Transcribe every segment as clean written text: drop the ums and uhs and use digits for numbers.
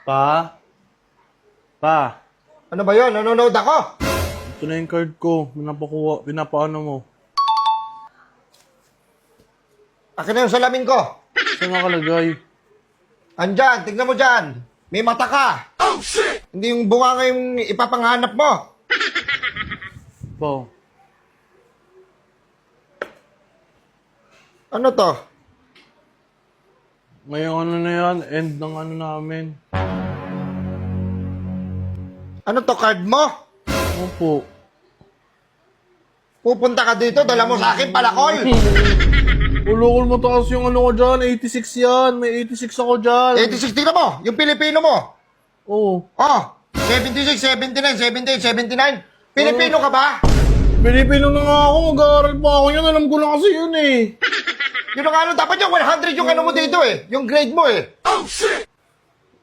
Pa? Pa? Ano ba yun? Nanonood ako? Ito na yung card ko. Pinapaano mo. Akin na yung salamin ko. Saan nakalagay? Andyan, tignan mo dyan. May mata ka. Oh, shit! Hindi yung bunga yung ipapanghanap mo. Pa? Ano to? Ngayong ano na yan, end ng ano namin. Ano to, card mo? Opo. Pupunta ka dito, dala mo sa akin palakol. Ulukol mo taas yung ano ko dyan, 86 yan. May 86 ako dyan. 86, tignan mo, yung Pilipino mo. Oo. Oh, 76, 79, 78, 79. Pilipino ka ba? Pilipino na nga ako, mag-aaral pa ako yan. Alam ko na kasi yun eh. Yun ang ano, dapat yung 100 yung ano mo dito eh. Yung grade mo eh. Oh, shit!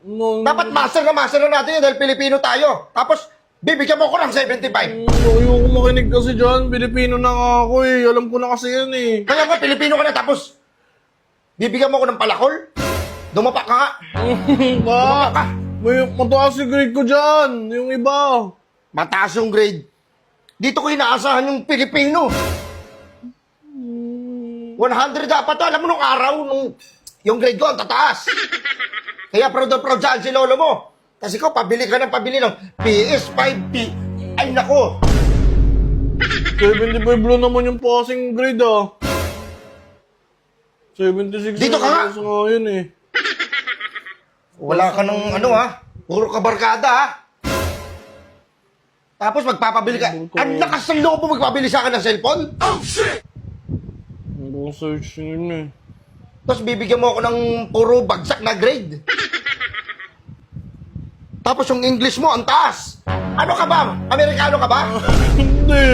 No, Dapat master na natin yun dahil Pilipino tayo. Tapos, bibigyan mo ko ng 75. ayoko makinig kasi dyan. Pilipino na nga ako eh. Alam ko na kasi yan eh. Kaya nga, Pilipino ka na tapos, bibigyan mo ko ng palakol? Dumapa ka nga. Dumapa ka. May mataas yung grade ko dyan. Yung iba. Mataas yung grade. Dito ko inaasahan yung Pilipino. 100 dapat to. Alam mo nung araw, yung grade ko ang tataas. Kaya proud na proud saan si lolo mo. Kasi ikaw, pabili ka ng pabili ng PS5P. Ay, nako. 75 lang naman yung passing grade ah. 76 Dito ka nga. Yun eh. Wala ka ng ano ha. Puro ka barkada ha. Tapos magpapabili ka. Ang lakas ng loob mo magpapabili sa akin ng cellphone? Oh, shit! Ang search yun eh. Tapos bibigyan mo ako ng puro bagsak na grade. Tapos yung English mo, ang taas. Ano ka ba? Amerikano ka ba? Hindi.